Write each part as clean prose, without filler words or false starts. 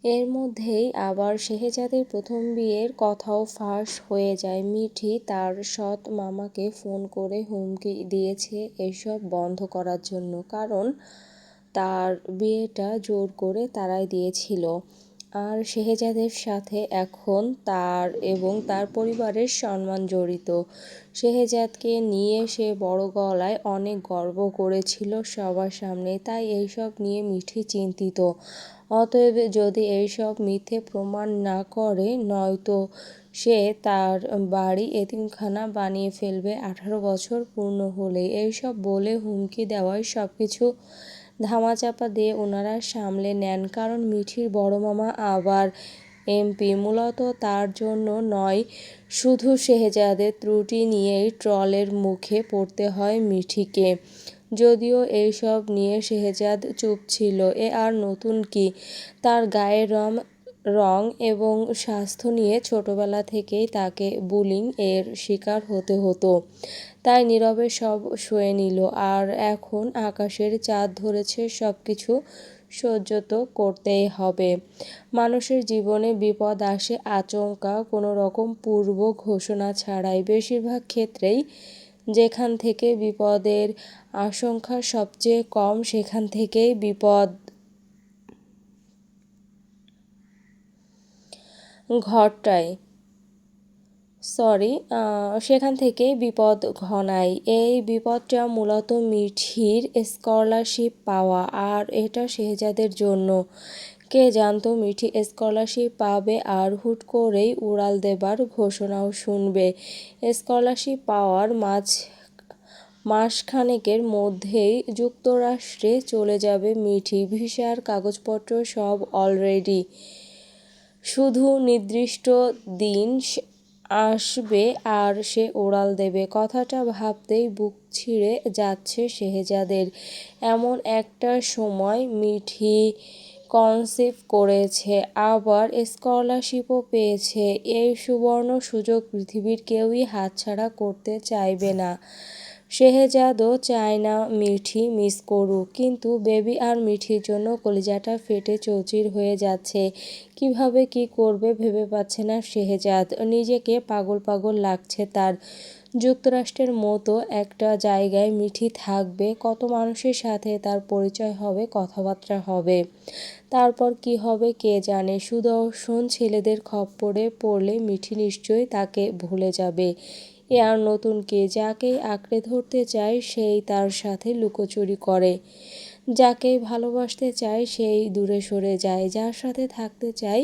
এর মধ্যেই আবার শেহজাদের প্রথম বিয়ের কথাও ফাঁস হয়ে যায়। মিঠি তার সৎ মামাকে ফোন করে হুমকি দিয়েছে এসব বন্ধ করার জন্য, কারণ তার বিয়েটা জোর করে তারাই দিয়েছিল। আর শেহজাদের সাথে এখন তার এবং তার পরিবারের সম্মান জড়িত। শেহজাদকে নিয়ে সে বড় গলায় অনেক গর্ব করেছিল সবার সামনে, তাই এইসব নিয়ে মিঠি চিন্তিত। অতএব যদি এইসব মিথ্যে প্রমাণ না করে, নয়তো সে তার বাড়ি এতিমখানা বানিয়ে ফেলবে 18 বছর পূর্ণ হলেই। এইসব বলে হুমকি দেওয়ায় সবকিছু ধামাচাপা দিয়ে ওনারা সামলে নেন, কারণ মিঠির বড় মামা আবার এমপি। মূলত তার জন্য নয়, শুধু শেহজাদের ত্রুটি নিয়েই ট্রলের মুখে পড়তে হয় মিঠিকে। যদিও এইসব নিয়ে শেহজাদ চুপ ছিল। এ আর নতুন কি, তার গায়ের রং এবং স্বাস্থ্য নিয়ে ছোটবেলা থেকেই তাকে বুলিং এর শিকার হতে হতো, তাই নীরবে সব সয়ে নিল। আর এখন আকাশের চাঁদ ধরেছে, সবকিছু সহ্য তো করতেই হবে। মানুষের জীবনে বিপদ আসে আচমকা, কোনো রকম পূর্ব ঘোষণা ছাড়াই। বেশিরভাগ ক্ষেত্রেই যেখান থেকে বিপদের আশঙ্কা সবচেয়ে কম, সেখান থেকেই বিপদ ঘটায় সেখান থেকেই বিপদ ঘনায়। এই বিপদটা মূলত মিঠির স্কলারশিপ পাওয়া, আর এটা শেহজাদের জন্য। কে জানতো মিঠি স্কলারশিপ পাবে আর হুট করেই উড়াল দেবার ঘোষণাও শুনবে। স্কলারশিপ পাওয়ার মাসখানেকের মধ্যেই যুক্তরাষ্ট্রে চলে যাবে মিঠি। ভিসার কাগজপত্র সব অলরেডি, শুধু নির্দিষ্ট দিন আসবে আর সে উড়াল দেবে। কথাটা ভাবতেই বুক ছিঁড়ে যাচ্ছে শেহজাদের। এমন একটা সময় মিঠি কনসিভ করেছে, আবার স্কলারশিপও পেয়েছে। এই সুবর্ণ সুযোগ পৃথিবীর কেউই হাতছাড়া করতে চাইবে না। শেহজাদও চায় না মিঠি মিস করুক, কিন্তু বেবি আর মিঠির জন্য কলিজাটা ফেটে চৌচির হয়ে যাচ্ছে। কিভাবে কি করবে ভেবে পাচ্ছে না শেহজাদ। নিজেকে পাগল পাগল লাগছে তার। যুক্তরাষ্ট্রের মতো একটা জায়গায় মিঠি থাকবে, কত মানুষের সাথে তার পরিচয় হবে, কথাবার্তা হবে। তারপর কি হবে কে জানে। সুদর্শন ছেলেদের খপ্পরে পড়লে মিঠি নিশ্চয়ই তাকে ভুলে যাবে। এ আর নতুন কে, যাকেই আঁকড়ে ধরতে চায় সেই তার সাথে লুকোচুরি করে, যাকেই ভালোবাসতে চায় সেই দূরে সরে যায়, যার সাথে থাকতে চায়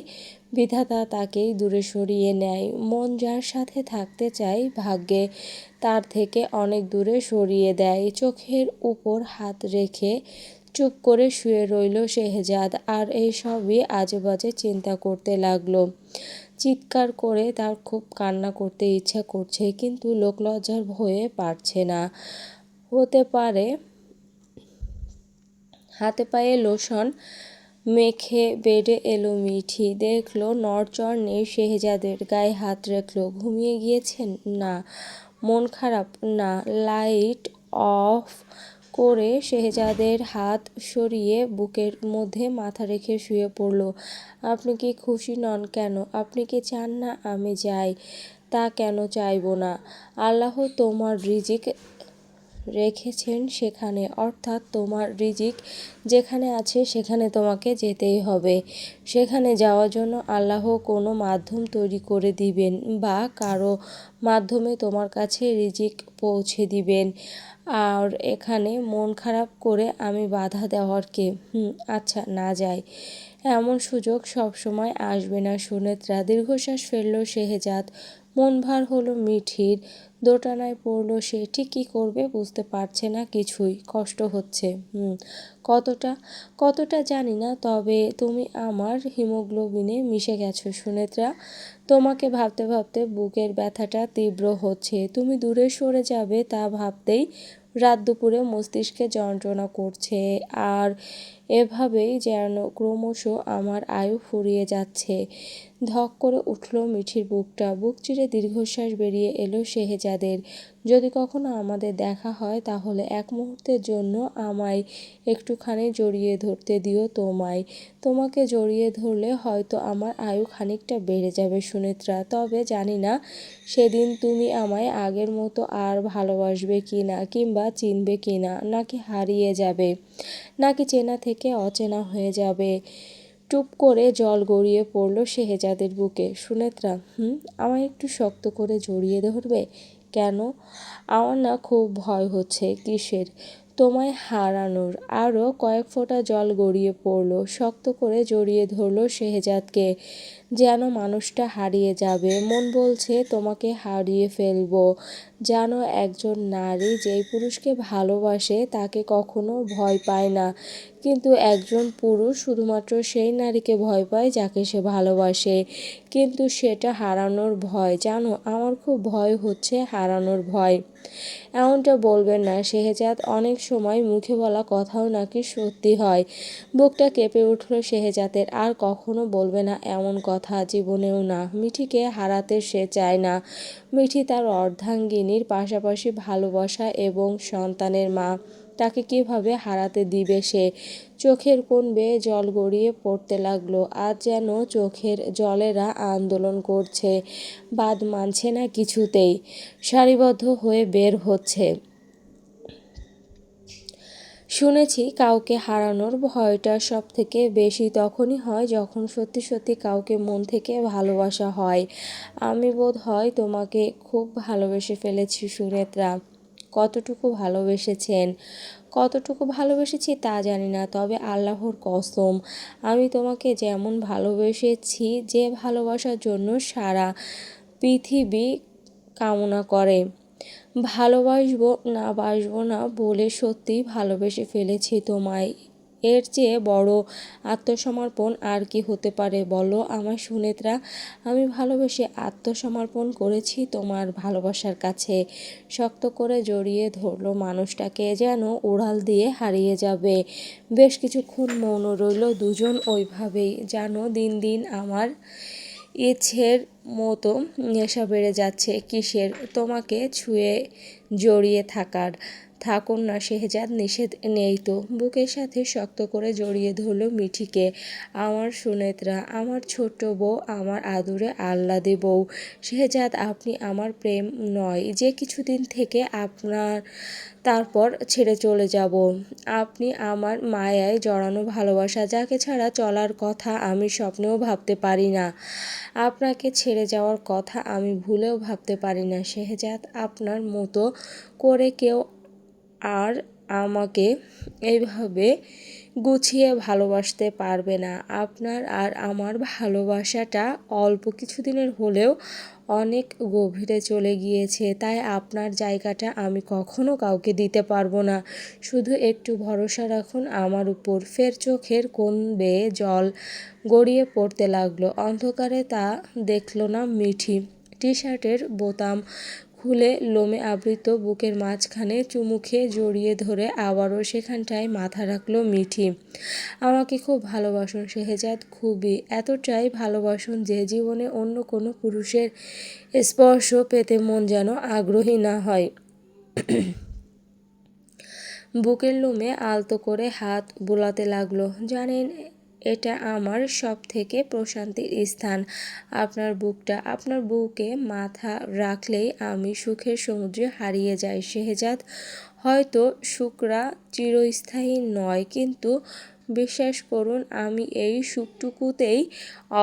বিধাতা তাকেই দূরে সরিয়ে নেয়। মন যার সাথে থাকতে চায় ভাগ্যে তার থেকে অনেক দূরে সরিয়ে দেয়। চোখের উপর হাত রেখে চুপ করে শুয়ে রইল শেহজাদ, আর এইসবই আজেবাজে চিন্তা করতে লাগলো। চিৎকার করে তার খুব কান্না করতে ইচ্ছা করছে, কিন্তু লোকলজ্জার ভয়ে পারছে না। হতে পারে হাতে পায়ে লোশন মেখে বেডে এলো মিঠি, দেখলো নড়চড় নেই শেহজাদের। গায়ে হাত রাখলো। ঘুমিয়ে গিয়েছেন? না। মন খারাপ? না। লাইট অফ করে শেহজাদের হাত সরিয়ে বুকের মধ্যে মাথা রেখে শুয়ে পড়ল। আপনি কি খুশি নন কেন? আপনি কি চান না আমি যাই? তা কেন চাইব না? আল্লাহ তোমার রিজিক রেখেছেন সেখানে, অর্থাৎ তোমার রিজিক যেখানে আছে সেখানে তোমাকে যেতেই হবে। সেখানে যাওয়ার জন্য আল্লাহ কোনো মাধ্যম তৈরি করে দিবেন, বা কারো মাধ্যমে তোমার কাছে রিজিক পৌঁছে দিবেন। আর এখানে মন খারাপ করে আমি বাধা দেওয়ার কে? আচ্ছা না যাই। এমন সুযোগ সবসময় আসবে না সুনেত্রা। দীর্ঘশ্বাস ফেলল শেহজাদ। মন ভার হলো মিঠির। দোটানায় পড়ল সে। ঠিক কী করবে বুঝতে পারছে না কিছুই। কষ্ট হচ্ছে। কতটা? কতটা জানি না, তবে তুমি আমার হিমোগ্লোবিনে মিশে গেছো সুনেত্রা। তোমাকে ভাবতে ভাবতে বুকের ব্যথাটা তীব্র হচ্ছে। তুমি দূরে সরে যাবে তা ভাবতেই রাত দুপুরে মস্তিষ্কে যন্ত্রণা করছে। আর এভাবেই যেন ক্রমশ আমার আয়ু ফুরিয়ে যাচ্ছে। ধক করে উঠল মিঠির বুকটা। বুক চিরে দীর্ঘশ্বাস বেরিয়ে এলো শেহজাদের। যদি কখনো আমাদের দেখা হয় তাহলে এক মুহূর্তের জন্য আমায় একটুখানি জড়িয়ে ধরতে দিও তোমায়। তোমাকে জড়িয়ে ধরলে হয়তো আমার আয়ু খানিকটা বেড়ে যাবে সুনেত্রা। তবে জানি না সেদিন তুমি আমায় আগের মতো আর ভালোবাসবে কি না, কিংবা চিনবে কি না, নাকি হারিয়ে যাবে, নাকি চেনা থেকে অচেনা হয়ে যাবে। টুপ করে জল গড়িয়ে পড়ল শেহজাদের বুকে। সুনেত্রা, আমায় একটু শক্ত করে জড়িয়ে ধরবে? কেন? আমার না খুব ভয় হচ্ছে। কিসের? তোমায় হারানোর। আরও কয়েক ফোঁটা জল গড়িয়ে পড়ল। শক্ত করে জড়িয়ে ধরল শেহজাদকে। যেন মানুষটা হারিয়ে যাবে। মন বলছে তোমাকে হারিয়ে ফেলবো। যেন একজন নারী যেই পুরুষকে ভালোবাসে তাকে কখনো ভয় পায় না, কিন্তু একজন পুরুষ শুধুমাত্র সেই নারীকে ভয় পায় যাকে সে ভালোবাসে, কিন্তু সেটা হারানোর ভয়। জানো, আমার খুব ভয় হচ্ছে, হারানোর ভয়। এমনটা বলবেন না শেহজাদ, অনেক সময় মুখে বলা কথাও নাকি সত্যি হয়। বুকটা কেঁপে উঠল শেহজাদের। আর কখনো বলবে না এমন কথা, জীবনেও না। মিঠিকে হারাতে সে চায় না। মিঠি তার অর্ধাঙ্গিনীর পাশাপাশি ভালোবাসা এবং সন্তানের মা। তাকে কিভাবে হারাতে দিবে সে? চোখের কোণ বেয়ে জল গড়িয়ে পড়তে লাগলো। আজ যেন চোখের জলেরা আন্দোলন করছে, বাদ মানছে না কিছুতেই, সারিবদ্ধ হয়ে বের হচ্ছে। শুনেছি কাউকে হারানোর ভয়টা সব থেকে বেশি তখনই হয় যখন সত্যি সত্যি কাউকে মন থেকে ভালোবাসা হয়। আমি বোধ হয় তোমাকে খুব ভালোবেসে ফেলেছি সুনেত্রা। কতটুকু ভালোবেসেছেন? কতটুকু ভালোবেসেছি তা জানি না, তবে আল্লাহর কসম আমি তোমাকে যেমন ভালোবেসেছি, যে ভালোবাসার জন্য সারা পৃথিবী কামনা করে, ভালোবাসবো না বাসবো না বলে সত্যিই ভালোবেসে ফেলেছি তোমায়। এর চেয়ে বড় আত্মসমর্পণ আর কি হতে পারে বলো আমার সুনেত্রা? আমি ভালোবেসে আত্মসমর্পণ করেছি তোমার ভালোবাসার কাছে। শক্ত করে জড়িয়ে ধরলো মানুষটাকে, যেন উড়াল দিয়ে হারিয়ে যাবে। বেশ কিছুক্ষণ মৌন রইল দুজন ওইভাবেই। যেন দিন দিন আমার ইচ্ছের মতো নেশা বেড়ে যাচ্ছে। কিসের? তোমাকে ছুঁয়ে জড়িয়ে থাকার। থাকুন না শেহজাদ, নিষেধ নেই তো। বুকের সাথে শক্ত করে জড়িয়ে ধরল মিঠিকে। আমার সুনেত্রা, আমার ছোট্ট বউ, আমার আদুরে আহ্লাদে বউ। শেহজাদ, আপনি আমার প্রেম নয় যে কিছুদিন থেকে আপনার, তারপর ছেড়ে চলে যাব। আপনি আমার মায়ায় জড়ানো ভালোবাসা, যাকে ছাড়া চলার কথা আমি স্বপ্নেও ভাবতে পারি না। আপনাকে ছেড়ে যাওয়ার কথা আমি ভুলেও ভাবতে পারি না শেহজাদ। আপনার মতো করে কেউ আর আমাকে এইভাবে গুছিয়ে ভালোবাসতে পারবে না। আপনার আর আমার ভালোবাসাটা অল্প কিছুদিনের হলেও অনেক গভীরে চলে গিয়েছে, তাই আপনার জায়গাটা আমি কখনো কাউকে দিতে পারবো না। শুধু একটু ভরসা রাখুন আমার উপর। ফের চোখের কোণ বেয়ে জল গড়িয়ে পড়তে লাগলো। অন্ধকারে তা দেখল না মিঠি। টি শার্টের বোতাম খুলে লোমে আবৃত বুকের মাঝখানে চুমু খেয়ে জড়িয়ে ধরে আবারও সেখানটায় মাথা রাখলো মিঠি। আমাকে খুব ভালোবাসুন শেহজাদ, খুবই, এতটাই ভালোবাসুন যে জীবনে অন্য কোনো পুরুষের স্পর্শ পেতে মন যেন আগ্রহী না হয়। বুকের লোমে আলতো করে হাত বোলাতে লাগলো। জানেন, এটা আমার সব থেকে প্রশান্তির স্থান। আপনার বুকে মাথা রাখলেই আমি সুখের সমুদ্রে হারিয়ে যাই শেহজাদ। হয়তো সুখরা চিরস্থায়ী নয়, কিন্তু বিশ্বাস করুন আমি এই সুখটুকুতেই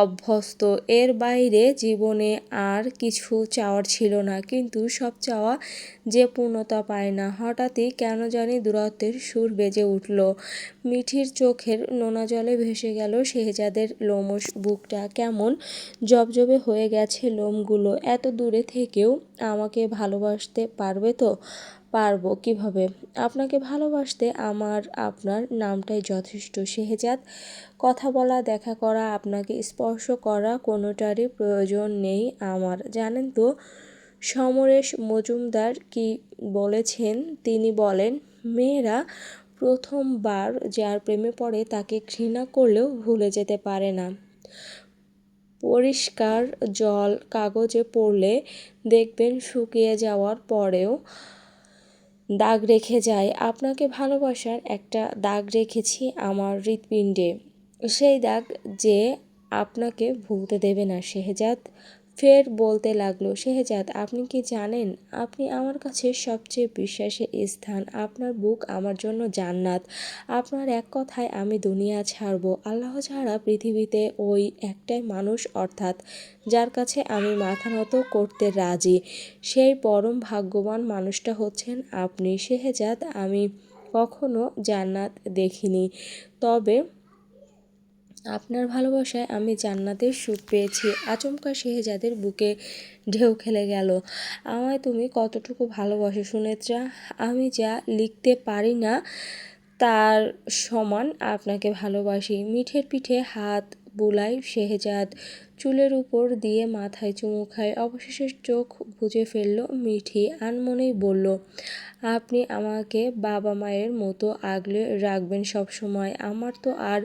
অভ্যস্ত। এর বাইরে জীবনে আর কিছু চাওয়ার ছিল না, কিন্তু সব চাওয়া যে পূর্ণতা পায় না। হঠাৎই কেন জানি দূরত্বের সুর বেজে উঠল। মিঠির চোখের নোনা জলে ভেসে গেল শেহজাদের লোমশ। বুকটা কেমন জবজবে হয়ে গেছে লোমগুলো। এত দূরে থেকেও আমাকে ভালোবাসতে পারবে তো? পারবো কিভাবে? আপনাকে ভালোবাসতে আমার আপনার নামটাই যথেষ্ট শেহজাদ। কথা বলা, দেখা করা, আপনাকে স্পর্শ করা কোনোটারই প্রয়োজন নেই আমার। জানেন তো সমরেশ মজুমদার কি বলেছেন? তিনি বলেন, মেয়েরা প্রথমবার যার প্রেমে পড়ে তাকে ঘৃণা করলেও ভুলে যেতে পারে না। পরিষ্কার জল কাগজে পড়লে দেখবেন শুকিয়ে যাওয়ার পরেও দাগ রেখে যায়। আপনাকে ভালোবাসার একটা দাগ রেখেছি আমার হৃৎপিণ্ডে, সেই দাগ যে আপনাকে ভুলতে দেবে না। শেহজাদ ফের বলতে লাগলো, শেহজাদ আপনি কি জানেন আপনি আমার কাছে সবচেয়ে বিশ্বাসের স্থান। আপনার বুক আমার জন্য জান্নাত। আপনার এক কথায় আমি দুনিয়া ছাড়ব। আল্লাহ ছাড়া পৃথিবীতে ওই একটাই মানুষ, অর্থাৎ যার কাছে আমি মাথা নত করতে রাজি, সেই পরম ভাগ্যবান মানুষটা হচ্ছেন আপনি। শেহজাদ আমি কখনো জান্নাত দেখিনি, তবে আপনার ভালোবাসায় আমি জান্নাতের সুখ পেয়েছি। আচমকা শেহজাদের বুকে ঢেউ খেলে গেল। আমায় তুমি কতটুকু ভালোবাসো সুনেত্রা? আমি যা লিখতে পারি না তার সমান আপনাকে ভালোবাসি। মিঠের পিঠে হাত বুলায় শেহজাদ, চুলের উপর দিয়ে মাথায় চুমু খায়। অবশেষে চোখ বুজে ফেলল মিঠি, আনমনেই বলল, আপনি আমাকে বাবা মায়ের মতো আগলে রাখবেন সব সময়। আমার তো আর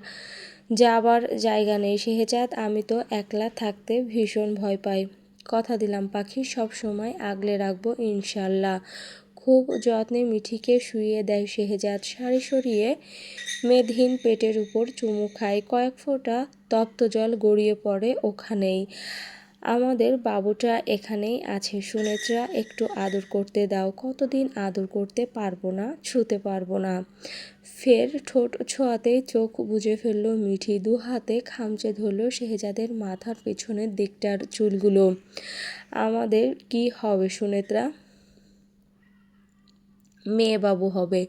যাবার জায়গা নেই শেহজাদ, আমি তো একলা থাকতে ভীষণ ভয় পাই। কথা দিলাম পাখি, সব সময় আগলে রাখবো ইনশাল্লাহ। খুব যত্নে মিঠিকে শুইয়ে দেয় শেহজাদ। শাড়ি সরিয়ে মেদহীন পেটের উপর চুমু খায়। কয়েক ফোঁটা তপ্ত জল গড়িয়ে পড়ে ওখানেই। আমাদের বাবুটা এখানেই আছে সুনেত্রা, একটু আদর করতে দাও। কতদিন আদর করতে পারবো না, ছুঁতে পারবো না। ফের ঠোঁট ছোঁয়াতেই চোখ বুজে ফেলল মিঠি। দু হাতে খামচে ধরল শেহজাদের মাথার পেছনের দিকটার চুলগুলো। আমাদের কি হবে সুনেত্রা? মেয়েবাবু হবে।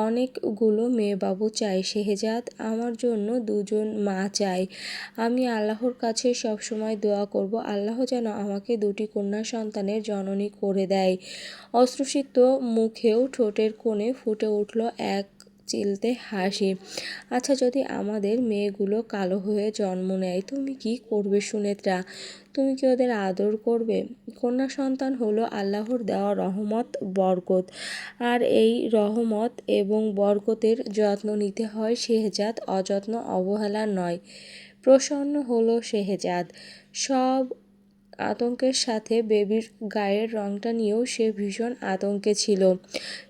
অনেকগুলো মেয়েবাবু চাই শেহজাদ, আমার জন্য দুজন মা চাই। আমি আল্লাহর কাছে সবসময় দোয়া করব, আল্লাহ যেন আমাকে দুটি কন্যা সন্তানের জননী করে দেয়। অশ্রুসিক্ত মুখেও ঠোঁটের কোণে ফুটে উঠল এক চিলতে হাসি। আচ্ছা, যদি আমাদের মেয়েগুলো কালো হয়ে জন্ম নেয় তুমি কি করবে সুনেত্রা? তুমি কি ওদের আদর করবে? কন্যা সন্তান হলো আল্লাহর দেওয়া রহমত, বরকত, আর এই রহমত এবং বরকতের যত্ন নিতে হয় শেহজাদ, অযত্ন অবহেলা নয়। প্রসন্ন হলো শেহজাদ। সব আতঙ্কের সাথে বেবির গায়ের রংটা নিয়েও সে ভীষণ আতঙ্কে ছিল।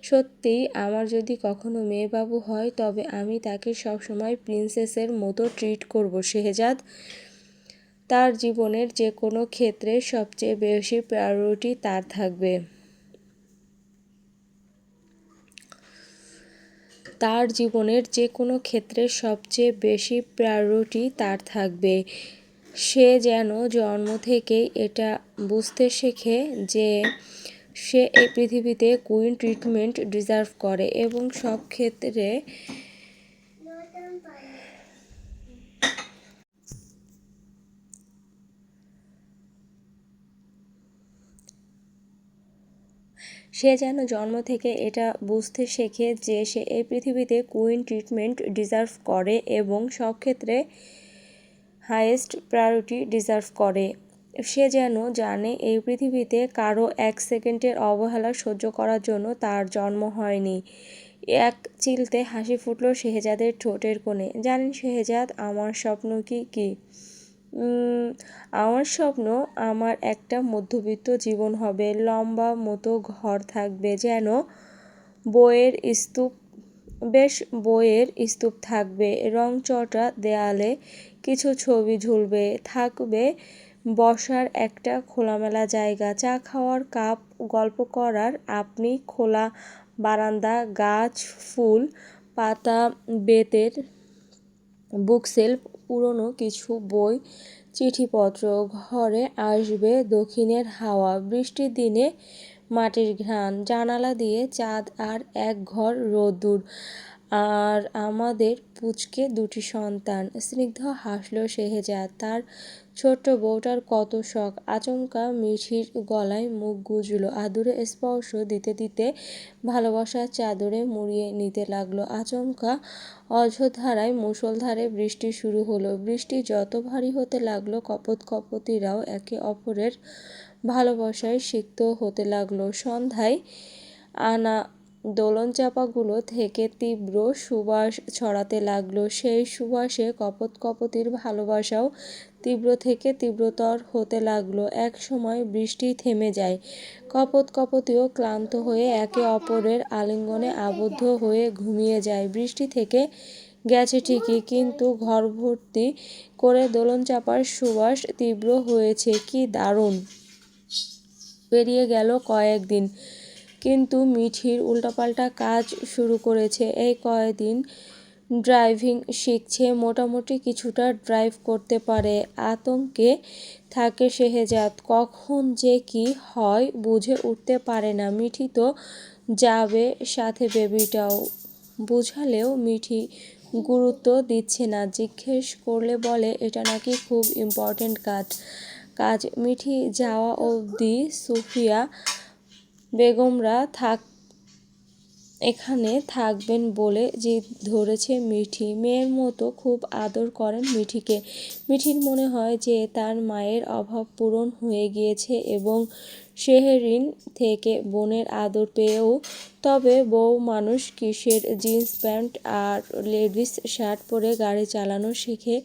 সত্যিই আমার যদি কখনো মেয়েবাবু হয় তবে আমি তাকে সবসময় প্রিন্সেসের মতো ট্রিট করব শেহজাদ। তার জীবনের যে কোনো ক্ষেত্রে সবচেয়ে বেশি প্রায়োরিটি তার থাকবে। তার জীবনের যে কোনো ক্ষেত্রে সবচেয়ে বেশি প্রায়োরিটি তার থাকবে। সে যেন জন্ম থেকেই এটা বুঝতে শেখে যে সে এই পৃথিবীতে কুইন ট্রিটমেন্ট ডিজার্ভ করে এবং সব ক্ষেত্রে সে যেন জন্ম থেকে এটা বুঝতে শেখে যে সে এই পৃথিবীতে কুইন ট্রিটমেন্ট ডিজার্ভ করে এবং সব ক্ষেত্রে হাইয়েস্ট প্রায়োরিটি ডিজার্ভ করে। সে যেন জানে এই পৃথিবীতে কারো এক সেকেন্ডের অবহেলা সহ্য করার জন্য তার জন্ম হয়নি। এক চিলতে হাসি ফুটল শেহজাদের ঠোঁটের কোণে। জানেন শেহজাদ, আমার স্বপ্ন কি? আমার স্বপ্ন আমার একটা মধ্যবিত্ত জীবন হবে। লম্বা মতো ঘর থাকবে, যেন বইয়ের স্তূপ, বেশ বইয়ের স্তূপ থাকবে। রংচটা দেয়ালে কিছু ছবি ঝুলবে, থাকবে বসার একটা খোলামেলা জায়গা, চা খাওয়ার কাপ, গল্প করার আপনি, খোলা বারান্দা, গাছ, ফুল, পাতা, বেতের বুকশেলফ, পুরনো কিছু বই, চিঠিপত্র। ঘরে আসবে দক্ষিণের হাওয়া, বৃষ্টির দিনে মাটির ঘ্রাণ, জানালা দিয়ে চাঁদ আর এক ঘর রোদ্দুর, আর আমাদের পুচকে দুটি সন্তান। স্নিগ্ধ হাসল শেহজাদ। তার ছোট্ট বউটার কত শখ। আচমকা মিঠির গলায় মুখ গুজল, আদুরে স্পর্শ দিতে দিতে ভালোবাসার চাদরে মুড়িয়ে নিতে লাগলো। আচমকা অঝোরধারায় মুষলধারে বৃষ্টি শুরু হলো। বৃষ্টি যত ভারী হতে লাগলো কপোত-কপোতিরাও একে অপরের ভালোবাসায় সিক্ত হতে লাগলো। সন্ধ্যায় আনা দোলনচাপাগুলো থেকে তীব্র সুবাস ছড়াতে লাগলো। সেই সুবাসে কপোত-কপোতির ভালোবাসাও তীব্র থেকে তীব্রতর হতে লাগলো। এক সময় বৃষ্টি থেমে যায়। কপোত-কপোতিও ক্লান্ত হয়ে একে অপরের আলিঙ্গনে আবদ্ধ হয়ে ঘুমিয়ে যায়। বৃষ্টি থেকে গেছে ঠিকই, কিন্তু ঘর ভর্তি করে দোলনচাঁপার সুবাস তীব্র হয়েছে। কি দারুণ! পেরিয়ে গেল কয়েকদিন, কিন্তু মিঠির উল্টাপাল্টা কাজ শুরু করেছে। এই কয়েকদিন ড্রাইভিং শিখছে, মোটামুটি কিছুটা ড্রাইভ করতে পারে। আতঙ্কে থাকে শেহজাদ, কখন যে কি হয় বুঝে উঠতে পারে না। মিঠি তো যাবে, সাথে বেবিটাও। বুঝালেও মিঠি গুরুত্ব দিচ্ছে না। জিজ্ঞেস করলে বলে এটা নাকি খুব ইম্পর্টেন্ট কাজ। মিঠি যাওয়া অবধি সুফিয়া বেগমরা এখানে থাকবেন বলে জিদ ধরেছে মিঠি। মেয়ের মতো খুব আদর করেন মিঠিকে। মিঠির মনে হয় যে তার মায়ের অভাব পূরণ হয়ে গিয়েছে এবং শেহরিন থেকে বোনের আদর পেয়েও। তবে বউ মানুষ কিসের জিন্স প্যান্ট আর লেডিস শার্ট পরে গাড়ি চালানো শেখে,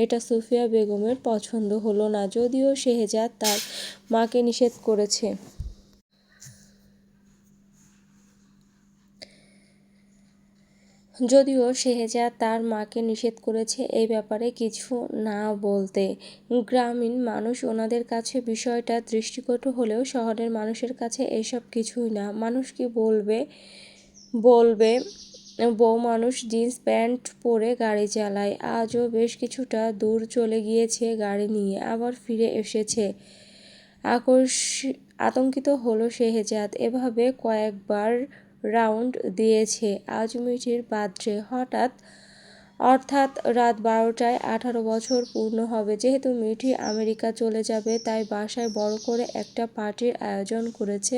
এটা সুফিয়া বেগমের পছন্দ হলো না। যদিও শেহজাদ তার মাকে নিষেধ করেছে। এই ব্যাপারে কিছু না বলতে। গ্রামীণ মানুষ ওনাদের কাছে বিষয়টা দৃষ্টিকটু হলেও শহরের মানুষের কাছে এসব কিছুই না। মানুষ কি বলবে বউ মানুষ জিন্স প্যান্ট পরে গাড়ি চালায়। আজও বেশ কিছুটা দূর চলে গিয়েছে গাড়ি নিয়ে, আবার ফিরে এসেছে। আতঙ্কিত হলো শেহজাদ। এভাবে কয়েকবার রাউন্ড দিয়েছে। আজ মিঠির বার্থডে, অর্থাৎ রাত 12টায় 18 বছর পূর্ণ হবে। যেহেতু মিঠি আমেরিকা চলে যাবে, তাই বাসায় বড় করে একটা পার্টির আয়োজন করেছে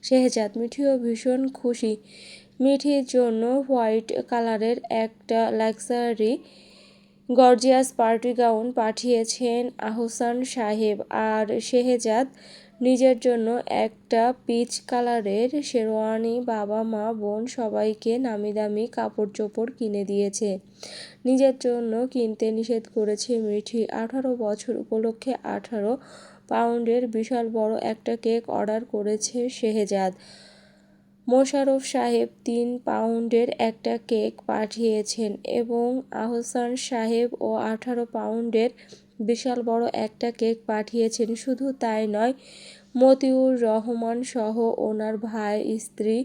শেহজাদ। মিঠিও ভীষণ খুশি। মিঠির জন্য হোয়াইট কালারের একটা লাক্সারি গর্জিয়াস পার্টি গাউন পাঠিয়েছেন আহসান সাহেব, আর শেহজাদ নিজের জন্য একটা পিচ কালারের শেরওয়ানি। বাবা মা বোন সবাইকে নামিদামি কাপড় চোপড় কিনে দিয়েছে। নিজের জন্য কিনতে নিষেধ করেছে মিঠি। 18 বছর উপলক্ষে 18 পাউন্ডের বিশাল বড় একটা কেক অর্ডার করেছে শেহজাদ। মোশাররফ সাহেব 3 পাউন্ডের একটা কেক পাঠিয়েছেন এবং আহসান সাহেব ও 18 পাউন্ডের বিশাল বড় একটা কেক পাঠিয়েছেন। শুধু তাই নয়, মতিউর রহমান সহ ওনার ভাই, স্ত্রী,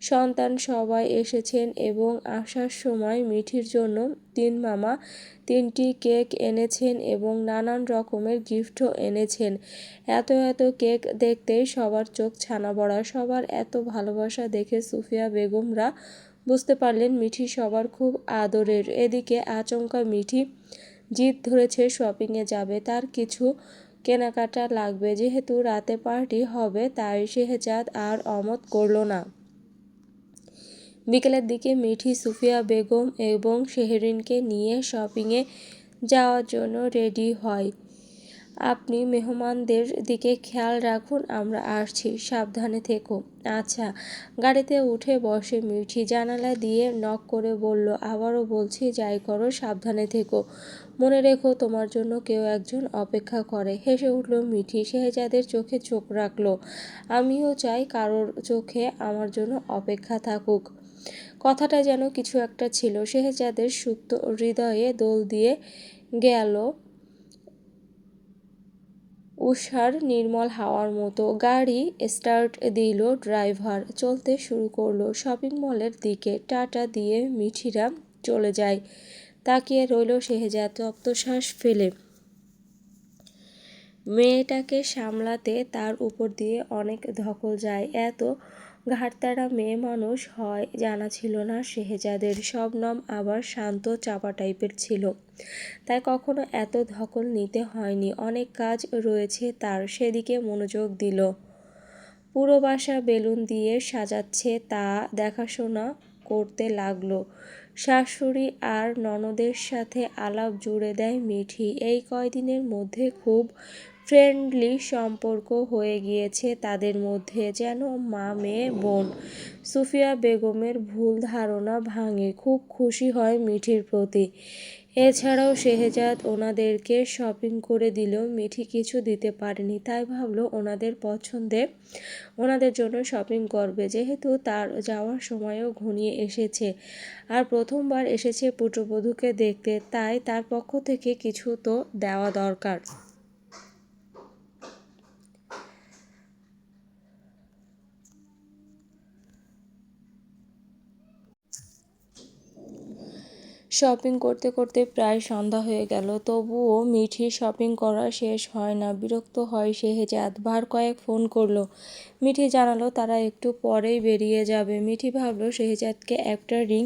সন্তান সবাই এসেছেন এবং আসার সময় মিঠির জন্য 3 মামা 3টি কেক এনেছেন এবং নানান রকমের গিফটও এনেছেন। এত কেক দেখতেই সবার চোখ ছানাবড়া। সবার এত ভালোবাসা দেখে সুফিয়া বেগমরা বুঝতে পারলেন মিঠি সবার খুব আদরের। এদিকে আচমকা মিঠি জিদ ধরেছে শপিংয়ে যাবে, তার কিছু কেনাকাটা লাগবে। যেহেতু রাতে পার্টি হবে, তাই শেহজাদ আর অমত করল না। বিকেলের দিকে মিঠি সুফিয়া বেগম এবং শেহরিনকে নিয়ে শপিংয়ে যাওয়ার জন্য রেডি হয়। আপনি মেহমানদের দিকে খেয়াল রাখুন, আমরা আসছি, সাবধানে থেকো। আচ্ছা। গাড়িতে উঠে বসে মিঠি। জানালা দিয়ে নক করে বলল, আবারও বলছি, যাই করো সাবধানে থেকো। মনে রেখো তোমার জন্য কেউ একজন অপেক্ষা করে। হেসে উঠল মিঠি। শেহজাদের চোখে চোখ রাখল। আমিও চাই কারোর চোখে আমার জন্য অপেক্ষা থাকুক। কথাটা যেন কিছু একটা ছিল শেহজাদের সুপ্ত হৃদয়ে দোল দিয়ে গেল উষার নির্মল হাওয়ার মতো। গাড়ি স্টার্ট দিল ড্রাইভার। চলতে শুরু করলো শপিং মলের দিকে। টাটা দিয়ে মিঠিরা চলে যায়। তাকিয়ে রইল শেহজাদ তপ্তশ্বাস ফেলে। মেয়েটাকে সামলাতে তার উপর দিয়ে অনেক ধকল যায়। এত ঘাড়ত্যাড়া মেয়ে মানুষ হয় জানা ছিল না শেহজাদের। শবনম আবার শান্ত চাপা টাইপের ছিল, তাই কখনো এত ধকল নিতে হয়নি। অনেক কাজ রয়েছে তার, সেদিকে মনোযোগ দিল। পুরো বাসা বেলুন দিয়ে সাজাচ্ছে, তা দেখাশোনা করতে লাগলো। শাশুড়ি আর ননদের সাথে আলাপ জুড়ে দেয় মিঠি। এই কয়দিনের মধ্যে খুব ফ্রেন্ডলি সম্পর্ক হয়ে গিয়েছে তাদের মধ্যে, যেন মা মেয়ে বোন। সুফিয়া বেগমের ভুল ধারণা ভাঙে, খুব খুশি হয় মিঠির প্রতি। এছাড়াও শেহজাদ ওনাদেরকে শপিং করে দিলেও মিঠি কিছু দিতে পারেনি, তাই ভাবলো ওনাদের পছন্দে ওনাদের জন্য শপিং করবে, যেহেতু তার যাওয়ার সময়ও ঘনিয়ে এসেছে আর প্রথমবার এসেছে পুত্রবধূকে দেখতে, তাই তার পক্ষ থেকে কিছু তো দেওয়া দরকার। শপিং করতে করতে প্রায় সন্ধ্যা হয়ে গেল, তবুও মিঠির শপিং করা শেষ হয় না। বিরক্ত হয় শেহজাদ, বার কয়েক ফোন করলো। মিঠি জানালো তারা একটু পরেই বেরিয়ে যাবে। মিঠি ভাবলো শেহজাদকে একটা রিং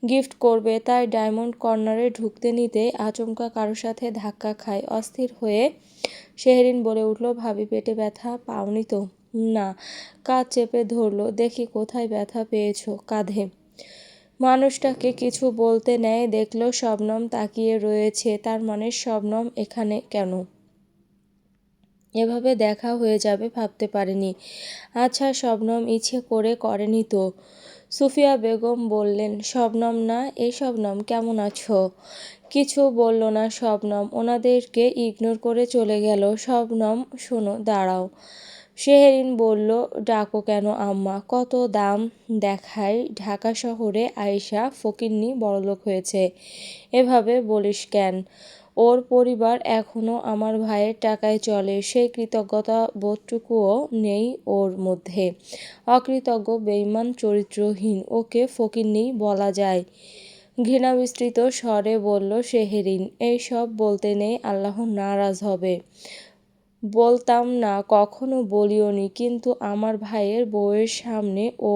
গিফট করবে, তাই ডায়মন্ড কর্নারে ঢুকতে নিতেই আচমকা কারোর সাথে ধাক্কা খায়। অস্থির হয়ে শেহরিন বলে উঠল, ভাবি পেটে ব্যথা পাওনি তো? না। কাঁধ চেপে ধরল। দেখি কোথায় ব্যথা পেয়েছো? কাঁধে। মানুষটাকে কিছু বলতে নেয় দেখল শবনম তাকিয়ে রয়েছে। তার মানে শবনম এখানে কেন? এভাবে দেখা হয়ে যাবে ভাবতে পারেনি। আচ্ছা, শবনম ইচ্ছে করে করেনি তো? সুফিয়া বেগম বললেন, শবনম না, এই শবনম কেমন আছো? কিছু বলল না শবনম, ওনাদেরকে ইগনোর করে চলে গেল। শবনম, শোনো, দাঁড়াও। শেহরিন বলল, ডাকো কেন আম্মা? কত দাম দেখায় ঢাকা শহরে আয়েশা ফকিন্নি বড়লোক হয়েছে, এভাবে বলিস কেন? ওর পরিবার এখনো আমার ভাইয়ের টাকায় চলে, সেই কৃতজ্ঞতা বোধটুকুও নেই ওর মধ্যে। অকৃতজ্ঞ, বেঈমান, চরিত্রহীন, ওকে ফকিন্নি বলা যায়? ঘৃণাবিস্তৃত স্বরে বলল শেহরিন, এইসব বলতে নেই, আল্লাহ নারাজ হবে। বলতাম না, কখনো বলিওনি, কিন্তু আমার ভাইয়ের বউয়ের সামনে ও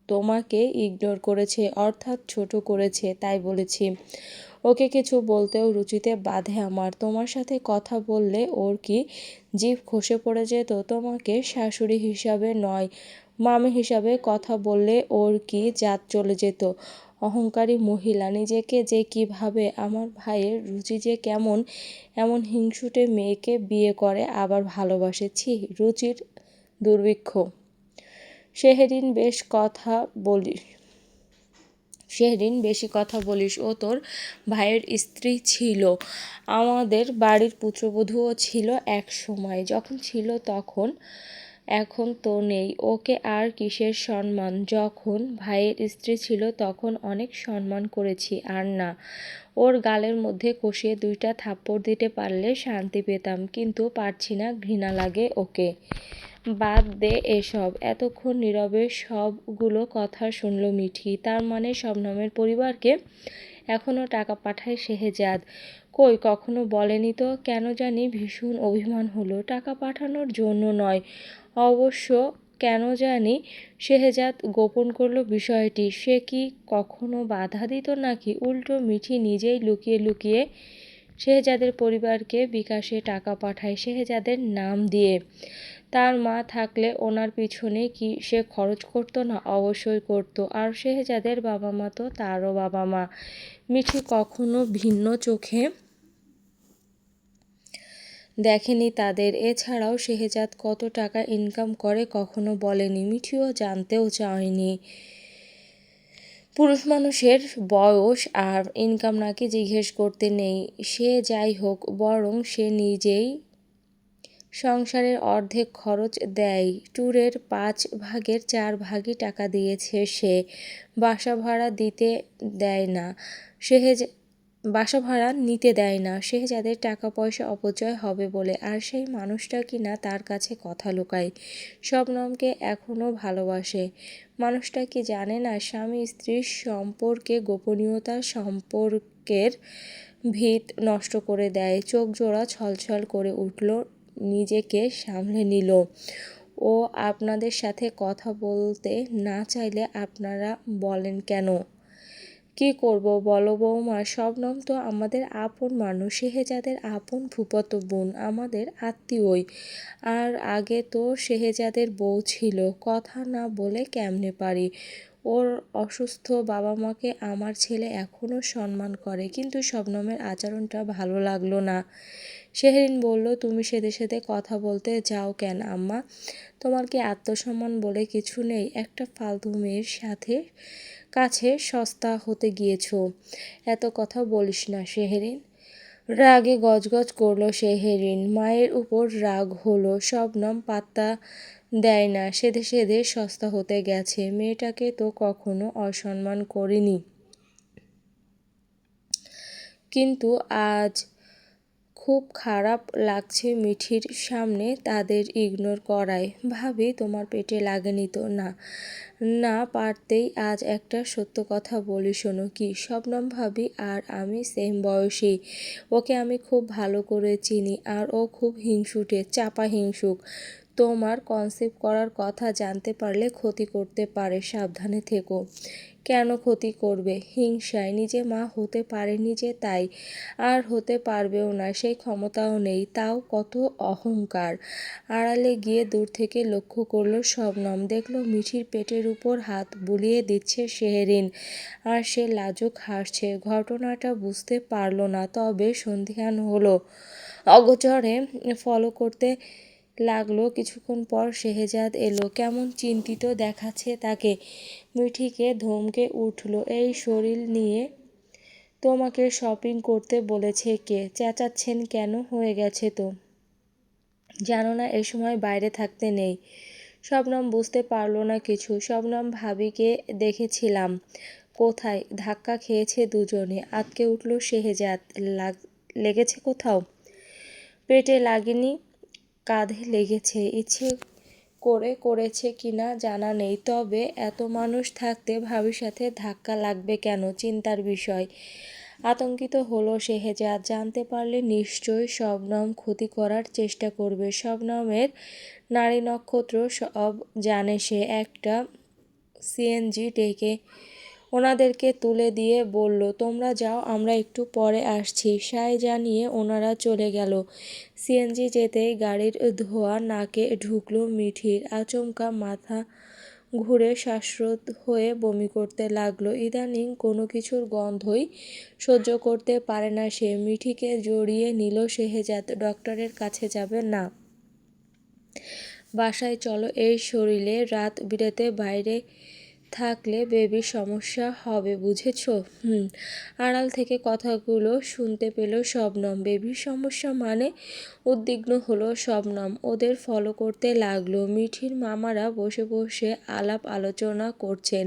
তোমাকে ইগনোর করেছে, অর্থাৎ ছোট করেছে, তাই বলেছি। ওকে কিছু বলতেও রুচিতে বাধে আমার। তোমার সাথে কথা বললে ওর কি জিভ খসে পড়ে যেত? তোমাকে শাশুড়ি হিসাবে নয়, মামি হিসাবে কথা বললে ওর কি জাত চলে যেত? অহংকারী মহিলা, নিজেকে যে কী ভাবে, আমার ভাইয়ের রুচি যে কেমন, এমন হিংসুটে মেয়েকে বিয়ে করে আবার ভালোবাসে। ছি, রুচির দুর্ভিক্ষ। শেহরিন, বেশি কথা বলিস। ও তোর ভাইয়ের স্ত্রী ছিল, আমাদের বাড়ির পুত্রবধূও ছিল এক সময়, যখন ছিল তখন, এখন তো নেই। ওকে আর কিসের সম্মান? যখন ভাইয়ের স্ত্রী ছিল তখন অনেক সম্মান করেছি, আর না, ওর গালের মধ্যে কষিয়ে 2টা থাপ্পড় দিতে পারলে শান্তি পেতাম, কিন্তু পারছি না, ঘৃণা লাগে ওকে। বাদ দে এসব। এতক্ষণ নীরবে সবগুলো কথা শুনল মিঠি। তার মানে শবনমের পরিবারকে এখনও টাকা পাঠায় শেহজাদ? কই, কখনো বলেনি তো। কেন জানি ভীষণ অভিমান হলো। টাকা পাঠানোর জন্য নয় অবশ্য, কেন জানি শেহজাদ গোপন করল বিষয়টি। সে কি কখনো বাধা দিত নাকি? উল্টো মিঠি নিজেই লুকিয়ে লুকিয়ে শেহজাদের পরিবারকে বিকাশে টাকা পাঠায়, শেহজাদের নাম দিয়ে। তার মা থাকলে ওনার পিছনে কি সে খরচ করতো না? অবশ্যই করতো। আর শেহজাদের বাবা মা তো তারও বাবা মা। মিঠি কখনো ভিন্ন চোখে দেখেনি তাদের। এছাড়াও শেহজাদ কত টাকা ইনকাম করে কখনো বলেনি, মিঠিও জানতেও চায়নি। পুরুষ মানুষের বয়স আর ইনকাম নাকি জিজ্ঞেস করতে নেই। সে যাই হোক, বরং সে নিজেই সংসারের অর্ধেক খরচ দেয়। ট্যুরের 5 ভাগের 4 ভাগই টাকা দিয়েছে সে। বাসা ভাড়া নিতে দেয় না শেহজাদের টাকা পয়সা অপচয় হবে বলে। আর সেই মানুষটা কিনা তার কাছে কথা লুকায়, শবনমকে এখনও ভালোবাসে। মানুষটা কি জানে না স্বামী স্ত্রীর সম্পর্কে গোপনীয়তা সম্পর্কের ভিত নষ্ট করে দেয়? চোখ জোড়া ছলছল করে উঠল, নিজেকে সামলে নিল। ও আপনাদের সাথে কথা বলতে না চাইলে আপনারা বলেন কেন? কি করব বলো বৌমা, শবনম তো আমাদের আপন মানুষ, শেহজাদের আপন ফুফাতো বোন, আমাদের আত্মীয়ই। আর আগে তো শেহজাদের বউ ছিল, কথা না বলে কেমনে পারি? ও ওর অসুস্থ বাবা মাকে আমার ছেলে এখনও সম্মান করে, কিন্তু শবনমের আচরণটা ভালো লাগলো না। শেহরিন বলল, তুমি সেদে সেদে কথা বলতে যাও কেন আম্মা? তোমার কি আত্মসম্মান বলে কিছু নেই? একটা ফালতু মেয়ের কাছে সস্তা হতে গিয়েছো। এত কথা বলিস না শেহরিন। রাগে গজগজ করলো শেহরিন। মায়ের উপর রাগ হলো। শবনম পাত্তা দেয় না, সেধে সেধে সস্তা হতে গেছে। মেয়েটাকে তো কখনো অসম্মান করিনি, কিন্তু আজ খুব খারাপ লাগছে মিঠির সামনে তাদের ইগনোর করায়। ভাবি, তোমার পেটে লাগেনি তো? না, না পারতেই আজ একটা সত্য কথা বলি, শোনো। কি? শবনম ভাবি আর আমি সেম বয়সী। ওকে আমি খুব ভালো করে চিনি, আর ও খুব হিংসুটে, চাপা হিংসুক। তোমার কনসিভ করার কথা জানতে পারলে ক্ষতি করতে পারে, সাবধানে থেকো। কেন ক্ষতি করবে? হিংসায়। নিজে মা হতে পারেনি যে তাই, আর হতে পারবেও না, সেই ক্ষমতাও নেই। তাও কত অহংকার। আড়ালে গিয়ে দূর থেকে লক্ষ্য করলো শবনম। দেখলো মিঠির পেটের উপর হাত বুলিয়ে দিচ্ছে শেহরিন, আর সে লাজুক হাসছে। ঘটনাটা বুঝতে পারল না, তবে সন্ধিহান হলো। অগোচরে ফলো করতে লাগলো। কিছুক্ষণ পর শেহজাদ এলো। কেমন চিন্তিত দেখাচ্ছে তাকে। মিঠিকে ধমকে উঠল, এই শরীর নিয়ে তোমাকে শপিং করতে বলেছে কে? চেঁচাচ্ছেন কেন? হয়ে গেছে তো। জানো না এ সময় বাইরে থাকতে নেই? শবনম বুঝতে পারল না কিছু। শবনম ভাবিকে দেখেছিলাম। কোথায়? ধাক্কা খেয়েছে দুজনে। আঁতকে উঠল শেহজাদ। লেগেছে কোথাও? পেটে লাগেনি, কাঁধে লেগেছে। ইচ্ছে করে করেছে কিনা জানা নেই, তবে এত মানুষ থাকতে ভাবির সাথে ধাক্কা লাগবে কেন? চিন্তার বিষয়। আতঙ্কিত হলো শেহজাদ। জানতে পারলে নিশ্চয়ই শবনম ক্ষতি করার চেষ্টা করবে। শবনমের নারী নক্ষত্র সব জানে সে। একটা সিএনজি ডেকে ওনাদেরকে তুলে দিয়ে বলল, তোমরা যাও, আমরা একটু পরে আসছি। সায় জানিয়ে ওনারা চলে গেল। সিএনজি যেতেই গাড়ির ধোঁয়া নাকে ঢুকলো মিঠির। আচমকা মাথা ঘুরে শ্বাসরোধ হয়ে বমি করতে লাগলো। ইদানিং কোনো কিছুর গন্ধই সহ্য করতে পারে না সে। মিঠিকে জড়িয়ে নিল শেহজাদ। ডক্টরের কাছে যাবে না? বাসায় চলো। এই শরীরে রাত বিরেতে বাইরে থাকলে বেবির সমস্যা হবে, বুঝেছো? আড়াল থেকে কথাগুলো শুনতে পেল শবনম। বেবির সমস্যা মানে? উদ্বিগ্ন হলো শবনম। ওদের ফলো করতে লাগলো। মিঠির মামারা বসে বসে আলাপ আলোচনা করছেন।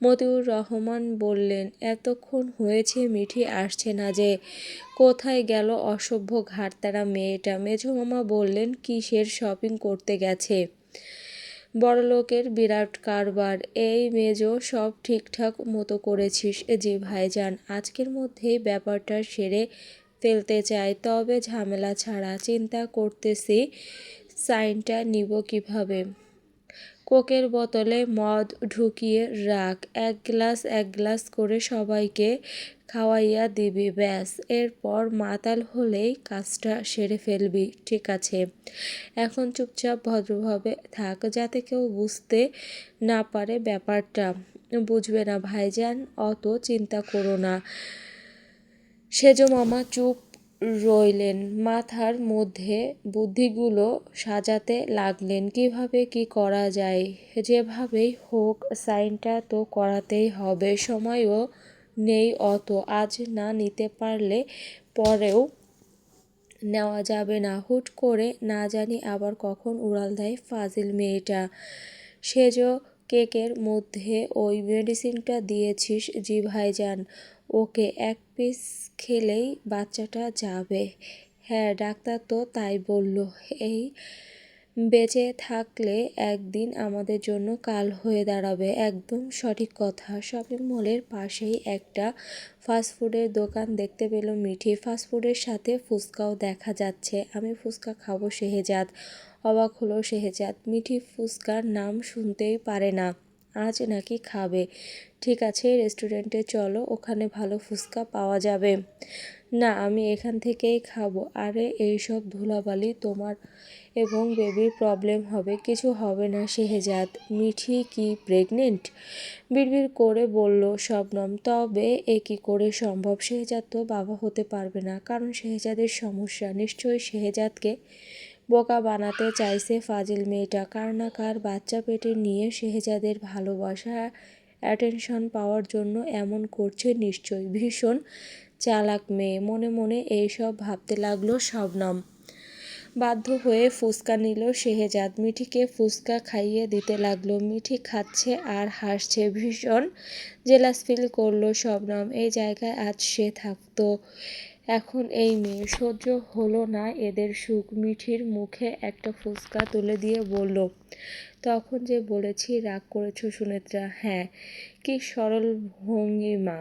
মতিউর রহমান বললেন, এতক্ষণ হয়েছে মিঠি আসছে না যে, কোথায় গেল অসভ্য ঘাড়তেরা মেয়েটা? মেজো মামা বললেন, কিসের শপিং করতে গেছে? বড়লোকের বিরাট কারবার। এই মেজো, সব ঠিকঠাক মতো করেছিস? জি ভাইজান, আজকের মধ্যেই ব্যাপারটা সেরে ফেলতে চাই, তবে ঝামেলা ছাড়া। চিন্তা করতেছি সাইনটা নিব কিভাবে। কোকের বোতলে মদ ঢুকিয়ে রাখ, এক গ্লাস করে সবাইকে খাওয়াইয়া দিবি, ব্যাস। এরপর মাতাল হলেই কাজটা সেরে ফেলবি। ঠিক আছে, এখন চুপচাপ ভদ্রভাবে থাক, যাতে কেউ বুঝতে না পারে ব্যাপারটা। বুঝবে না ভাইজান, অত চিন্তা করো না। সেজো মামা চুপ রইলেন, মাথার মধ্যে বুদ্ধিগুলো সাজাতে লাগলেন। কিভাবে কি করা যায়? যেভাবেই হোক সাইনটা তো করাতেই হবে। সময়ও নেই অত। আজ না নিতে পারলে পরেও নেওয়া যাবে না। হুট করে না জানি আবার কখন উড়াল দেয় ফাজিল মেয়েটা। সেজো কেকের মধ্যে ওই মেডিসিনটা দিয়েছিস? জি ভাইজান। ওকে এক পিস খেলেই বাচ্চাটা যাবে। হ্যাঁ, ডাক্তার তো তাই বলল। এই বেঁচে থাকলে একদিন আমাদের জন্য কাল হয়ে দাঁড়াবে। একদম সঠিক কথা। শপিং মলের পাশেই একটা ফাস্টফুডের দোকান দেখতে পেল মিঠি। ফাস্টফুডের সাথে ফুচকাও দেখা যাচ্ছে। আমি ফুচকা খাবো শেহজাদ। অবাক হলো শেহজাদ। মিঠি ফুচকার নাম শুনতেই পারে না। আজ নাকি খাবে। ঠিক আছে, রেস্টুরেন্টে চলো, ওখানে ভালো ফুচকা পাওয়া যাবে। না, আমি এখান থেকেই খাবো। আরে এইসব ধুলাবালি, তোমার এবং বেবির প্রবলেম হবে। কিছু হবে না শেহজাদ। মিঠি কি প্রেগনেন্ট? বিড়বিড় করে বলল শবনম। তবে এ কি করে সম্ভব? শেহজাদ তো বাবা হতে পারবে না, কারণ শেহজাদের সমস্যা। নিশ্চয়ই শেহজাদকে বোকা বানাতে চাইছে ফাজিল মেয়েটা। কার না কার বাচ্চা পেটে নিয়ে শেহজাদের ভালোবাসা অ্যাটেনশন পাওয়ার জন্য এমন করছে নিশ্চয়ই। ভীষণ চালাক মেয়ে। মনে মনে এইসব ভাবতে লাগলো শবনম। বাধ্য হয়ে ফুচকা নিল শেহজাদ। মিঠিকে ফুচকা খাইয়ে দিতে লাগলো। মিঠি খাচ্ছে আর হাসছে। ভীষণ জেলাস ফিল করলো শবনম। এই জায়গায় আজ সে থাকতো। এখন এই মেয়ে। সহ্য হলো না এদের সুখ। মিঠির মুখে একটা ফুচকা তুলে দিয়ে বলল, তখন যে বলেছি রাগ করেছো সুনেত্রা? হ্যাঁ। কি সরল ভঙ্গিমা।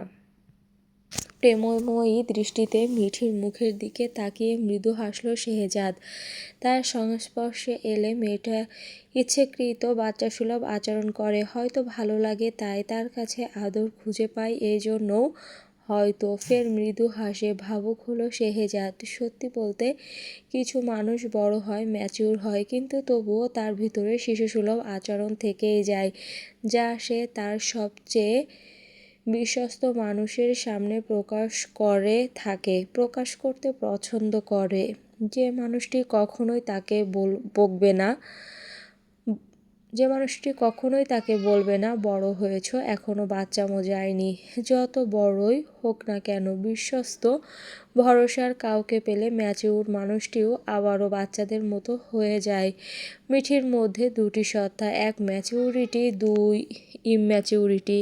প্রেমময়ী দৃষ্টিতে মিঠির মুখের দিকে তাকিয়ে মৃদু হাসল শেহজাদ। তার সংস্পর্শে এলে মেয়েটা ইচ্ছেকৃত বাচ্চাসুলভ আচরণ করে। হয়তো ভালো লাগে তাই, তার কাছে আদর খুঁজে পায় এই জন্যও হয়তো। ফের মৃদু হাসে। ভাবুক হলো শেহজাদ। সত্যি বলতে, কিছু মানুষ বড় হয়, ম্যাচিউর হয়, কিন্তু তবুও তার ভিতরে শিশুসুলভ আচরণ থেকেই যায়, যা সে তার সবচেয়ে বিশ্বস্ত মানুষের সামনে প্রকাশ করতে পছন্দ করে। যে মানুষটি কখনোই তাকে বলবে না বড় হয়েছো, এখনো বাচ্চামো যায়নি। যত বড়ই হোক না কেন, বিশ্বস্ত ভরসার কাউকে পেলে ম্যাচিউর মানুষটিও আবারও বাচ্চাদের মতো হয়ে যায়। মিঠির মধ্যে দুটি সত্তা, এক ম্যাচিউরিটি, দুই ইম্যাচিউরিটি।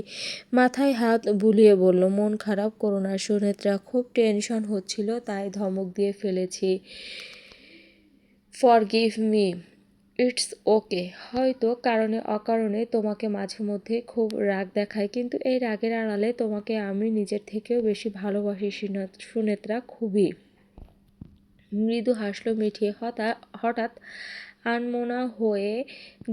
মাথায় হাত বুলিয়ে বলল, মন খারাপ করো না সুনেত্রা, খুব টেনশন হচ্ছিল তাই ধমক দিয়ে ফেলেছি। Forgive me. It's okay. হয়তো কারণে অকারণে তোমাকে মাঝে মধ্যে খুব রাগ দেখায়, কিন্তু এই রাগের আড়ালে তোমাকে আমি নিজের থেকেও বেশি ভালোবাসি সুনেত্রা, খুবই। মৃদু হাসল মিঠি। হঠাৎ আনমনা হয়ে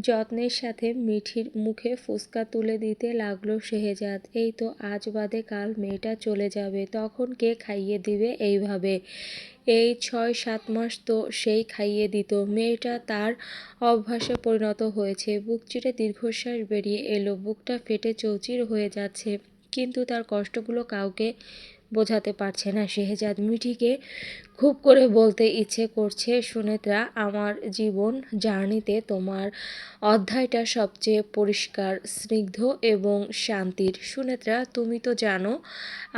যত্নের সাথে মিঠির মুখে ফুচকা তুলে দিতে লাগলো শেহজাদ। এই তো আজ বাদে কাল মেয়েটা চলে যাবে, তখন কে খাইয়ে দিবে এইভাবে? এই ৬-৭ মাস তো সেই খাইয়ে দিত। মেয়েটা তার অভ্যাসে পরিণত হয়েছে। বুক চিরে দীর্ঘশ্বাস বেরিয়ে এলো। বুকটা ফেটে চৌচির হয়ে যাচ্ছে, কিন্তু তার কষ্টগুলো কাউকে বোঝাতে পারছে না শেহজাদ। মিঠিকে খুব করে বলতে ইচ্ছে করছে, সুনেত্রা, আমার জীবন জার্নিতে তোমার অধ্যায়টা সবচেয়ে পরিষ্কার, স্নিগ্ধ এবং শান্তির। সুনেত্রা, তুমি তো জানো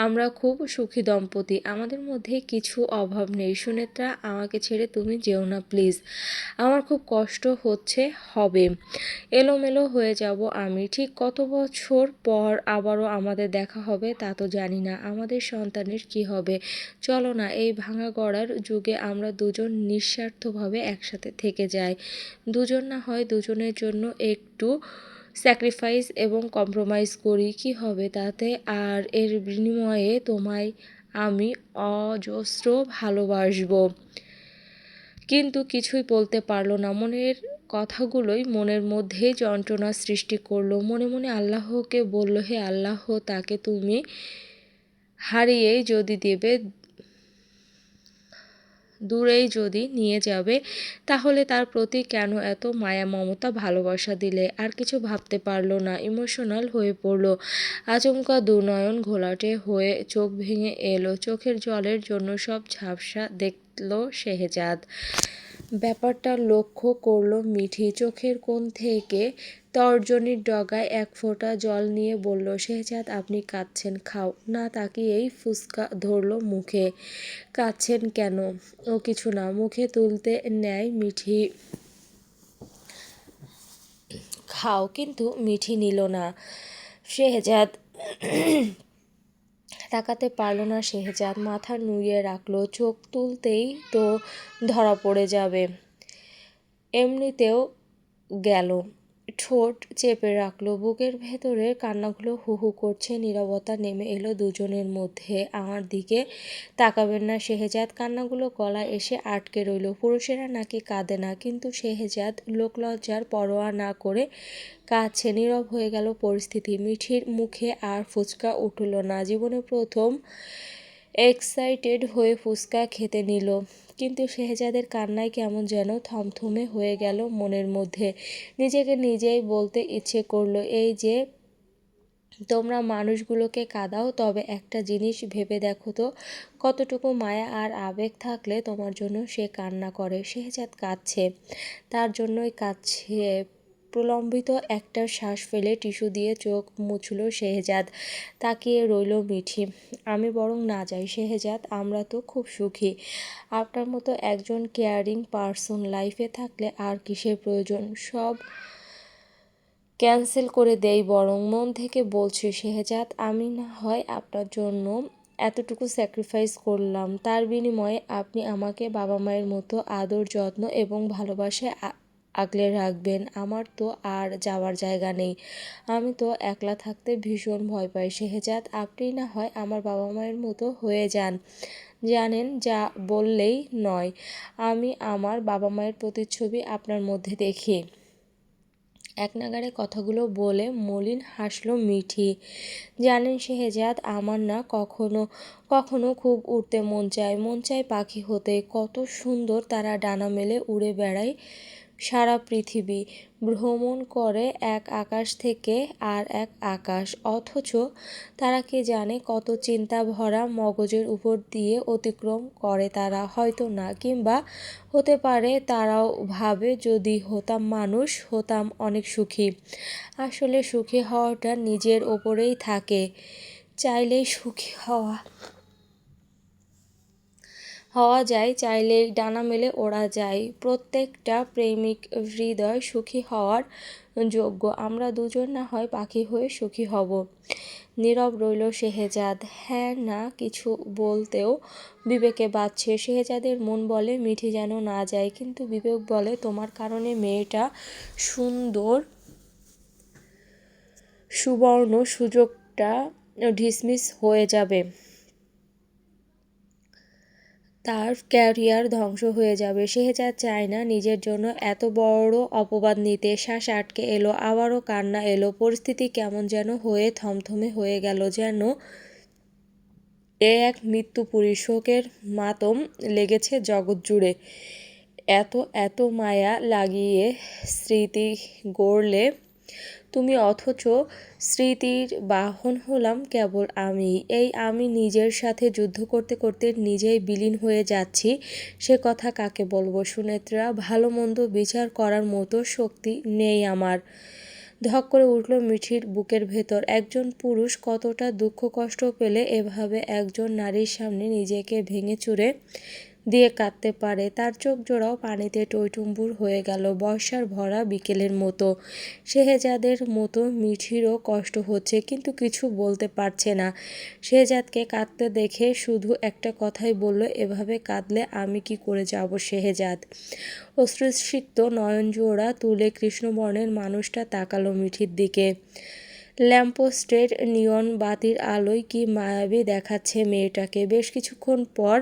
আমরা খুব সুখী দম্পতি, আমাদের মধ্যে কিছু অভাব নেই। সুনেত্রা, আমাকে ছেড়ে তুমি যেও না প্লিজ। আমার খুব কষ্ট হবে, এলোমেলো হয়ে যাব আমি। ঠিক কত বছর পর আবারও আমাদের দেখা হবে তা তো জানি না। আমাদের সন্তানের কি হবে? চলো না, এই ভাঙা গড়ার যুগে আমরা দুজন নিঃস্বার্থভাবে একসাথে থেকে যাই। দুজন না হয় দুজনের জন্য একটু স্যাক্রিফাইস এবং কম্প্রোমাইজ করি, কি হবে তাতে? আর এর বিনিময়ে তোমায় আমি অজস্র ভালোবাসবো। কিন্তু কিছুই বলতে পারল না। মনের কথাগুলোই মনের মধ্যেই যন্ত্রণা সৃষ্টি করলো। মনে মনে আল্লাহকে বলল, হে আল্লাহ, তাকে তুমি হারিয়েই যদি দেবে, দূরেই যদি নিয়ে যাবে, তাহলে তার প্রতি কেন এত মায়া, মমতা, ভালোবাসা দিলে? আর কিছু ভাবতে পারল না। ইমোশনাল হয়ে পড়ল। আচমকা দুনয়ন ঘোলাটে হয়ে চোখ ভেঙে এলো। চোখের জলের জন্য সব ঝাপসা দেখল শেহজাদ। ব্যাপারটা লক্ষ্য করল মিঠি। চোখের কোণ থেকে তর্জনীর ডগায় এক ফোঁটা জল নিয়ে বলল, শেহজাদ, আপনি কাঁদছেন? খাও। না তাকিয়েই ফুচকা ধরল মুখে। কাঁদছেন কেন? ও কিছু না। মুখে তুলতে নেয় মিঠি। খাও। কিন্তু মিঠি নিল না। শেহজাদ তাকাতে পারল না। শেহজাদ মাথা নুইয়ে রাখল। চোখ তুলতেই তো ধরা পড়ে যাবে। এমনিতেও গেল। ঠোঁট চেপে রাখলো। বুকের ভেতরের কান্নাগুলো হু হু করছে। নীরবতা নেমে এলো দুজনের মধ্যে। আমার দিকে তাকাবেন না শেহজাদ। কান্নাগুলো গলায় এসে আটকে রইল। পুরুষেরা নাকি কাঁদে না, কিন্তু শেহজাদ লোকলজ্জার পরোয়া না করে কাঁদছে। নীরব হয়ে গেল পরিস্থিতি। মিঠির মুখে আর ফুচকা উঠল না। জীবনে প্রথম এক্সাইটেড হয়ে ফুচকা খেতে নিল, কিন্তু শেহজাদের কান্নায় কেমন যেন থমথমে হয়ে গেল মনের মধ্যে। নিজেকে নিজেই বলতে ইচ্ছে করলো, এই যে তোমরা মানুষগুলোকে কাঁদাও, তবে একটা জিনিস ভেবে দেখো তো, কতটুকু মায়া আর আবেগ থাকলে তোমার জন্য সে কান্না করে। শেহজাদ কাঁদছে, তার জন্যই কাঁদছে। প্রলম্বিত একটা শ্বাস ফেলে টিস্যু দিয়ে চোখ মুছল শেহজাদ। তাকিয়ে রইল মিঠি। আমি বরং না যাই শেহজাদ, আমরা তো খুব সুখী। আপনার মতো একজন কেয়ারিং পারসন লাইফে থাকলে আর কিসের প্রয়োজন? সব ক্যান্সেল করে দেই বরং। মন থেকে বলছি শেহজাদ, আমি না হয় আপনার জন্য এতটুকু স্যাক্রিফাইস করলাম, তার বিনিময়ে আপনি আমাকে বাবা মায়ের মতো আদর যত্ন এবং ভালোবাসায় আগলে রাখবেন। আমার তো আর যাওয়ার জায়গা নেই, আমি তো একলা থাকতে ভীষণ ভয় পাই শেহজাদ। আপনি না হয় আমার বাবা মায়ের মতো হয়ে যান। জানেন, যা বললেই নয়, আমি আমার বাবা মায়ের প্রতিচ্ছবি আপনার মধ্যে দেখি। একনাগাড়ে কথাগুলো বলে মলিন হাসল মিঠি। জানেন শেহজাদ, আমার না কখনো কখনো খুব উড়তে মন চায় পাখি হতে। কত সুন্দর তারা ডানা মেলে উড়ে বেড়ায় সারা পৃথিবী, ভ্রমণ করে এক আকাশ থেকে আর এক আকাশ। অথচ তারা কে জানে কত চিন্তা ভরা মগজের উপর দিয়ে অতিক্রম করে তারা। হয়তো না, কিংবা হতে পারে তারাও ভাবে, যদি হতাম মানুষ হতাম অনেক সুখী। আসলে সুখী হওয়াটা নিজের ওপরেই থাকে, চাইলেই সুখী হওয়া যায়, চাইলেই ডানা মেলে ওড়া যায়। প্রত্যেকটা প্রেমিক হৃদয় সুখী হওয়ার যোগ্য। আমরা দুজন না হয় পাখি হয়ে সুখী হব। নীরব রইল শেহজাদ। হ্যাঁ না কিছু বলতেও বিবেকে বাজছে। শেহজাদের মন বলে মিঠি যেন না যায়, কিন্তু বিবেক বলে তোমার কারণে মেয়েটা সুবর্ণ সুযোগটা ডিসমিস হয়ে যাবে, তার ক্যারিয়ার ধ্বংস হয়ে যাবে। শেহজাদ চায় না নিজের জন্য এত বড় অপবাদ নিতে। শ্বাস আটকে এলো, আবারও কান্না এলো। পরিস্থিতি কেমন যেন হয়ে থমথমে হয়ে গেল, যেন এ এক মৃত্যুপুরী। শোকের মাতম লেগেছে জগৎ জুড়ে। এত এত মায়া লাগিয়ে স্মৃতি গড়লে তুমি, অথচ স্মৃতির বাহন হলাম কেবল আমি। এই আমি নিজের সাথে যুদ্ধ করতে করতে নিজেই বিলীন হয়ে যাচ্ছি। সে কথা কাকে বলবো সুনেত্রা? ভালো মন্দ বিচার করার মতো শক্তি নেই আমার। ধক করে উঠল মিঠির বুকের ভেতর। একজন পুরুষ কতটা দুঃখ কষ্ট পেলে এভাবে একজন নারীর সামনে নিজেকে ভেঙে চুরে দিয়ে কাঁদতে পারে? তার চোখ জোড়াও পানিতে টইটুম্বুর হয়ে গেল, বর্ষার ভরা বিকেলের মতো। শেহজাদের মতো মিঠিরও কষ্ট হচ্ছে, কিন্তু কিছু বলতে পারছে না। শেহজাদকে কাঁদতে দেখে শুধু একটা কথাই বলল, এভাবে কাঁদলে আমি কি করে যাব শেহজাদ? অশ্রুসিক্ত নয়নজোড়া তুলে কৃষ্ণবর্ণের মানুষটা তাকালো মিঠির দিকে। ল্যাম্পপোস্টের নিয়ন বাতির আলোয় কি মায়াবী দেখাচ্ছে মেয়েটাকে। বেশ কিছুক্ষণ পর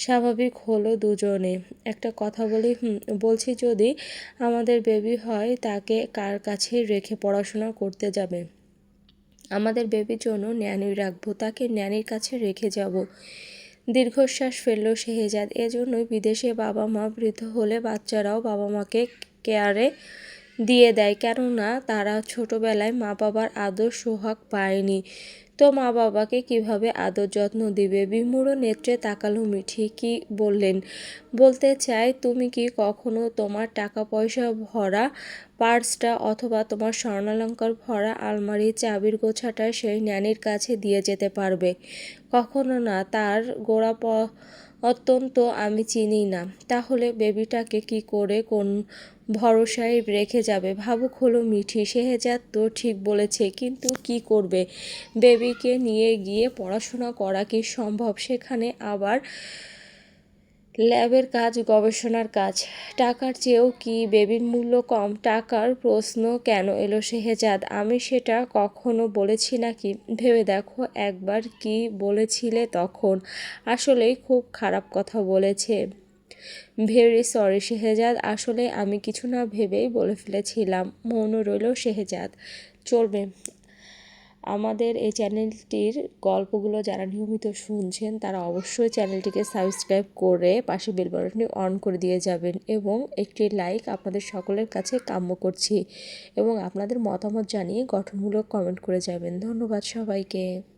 স্বাভাবিক হলো দুজনে। একটা কথা বলি, বলছি যদি আমাদের বেবি হয় তাকে কার কাছে রেখে পড়াশোনা করতে যাবে? আমাদের বেবির জন্য ন্যানি রাখবো, তাকে ন্যানির কাছে রেখে যাব। দীর্ঘশ্বাস ফেলল শেহজাদ। এজন্যই বিদেশে বাবা মা বৃদ্ধ হলে বাচ্চারাও বাবা মাকে কেয়ারে দিয়ে দেয়, কেননা তারা ছোটবেলায় মা বাবার আদর সোহাগ পায়নি। তো মা বাবাকে কিভাবে আদর যত্ন দিবে? বিমূঢ় নেত্রে তাকালো মিঠি। কি বললেন? বলতে চাই, তুমি কি কখনো তোমার টাকা পয়সা ভরা পার্সটা অথবা তোমার স্বর্ণালঙ্কার ভরা আলমারির চাবির গোছাটা সেই ন্যানির কাছে দিয়ে যেতে পারবে? কখনো না। তার গোড়া অত্যন্ত আমি চিনি না। তাহলে বেবিটাকে কি করে কোন ভরসায় রেখে যাবে? ভাবুক হলো মিঠি। শেহজাদ তো ঠিক বলেছে, কিন্তু কি করবে? বেবিকে নিয়ে গিয়ে পড়াশোনা করা কি সম্ভব? সেখানে আবার ল্যাবের কাজ, গবেষণার কাজ। টাকার চেয়েও কি বেবির মূল্য কম? টাকার প্রশ্ন কেন এলো শেহজাদ? আমি সেটা কখনো বলেছি নাকি? ভেবে দেখো একবার কি বলেছিলে তখন। আসলেই খুব খারাপ কথা বলেছে। ভেরি সরি শেহজাদ, আসলে আমি কিছু না ভেবেই বলে ফেলেছিলাম। মৌন রইল শেহজাদ। চলবে। আমাদের এই চ্যানেলটির গল্পগুলো যারা নিয়মিত শুনছেন তারা অবশ্যই চ্যানেলটিকে সাবস্ক্রাইব করে পাশে বেল বাটনটি অন করে দিয়ে যাবেন এবং একটি লাইক আপনাদের সকলের কাছে কাম্য করছি এবং আপনাদের মতামত জানিয়ে গঠনমূলক কমেন্ট করে যাবেন। ধন্যবাদ সবাইকে।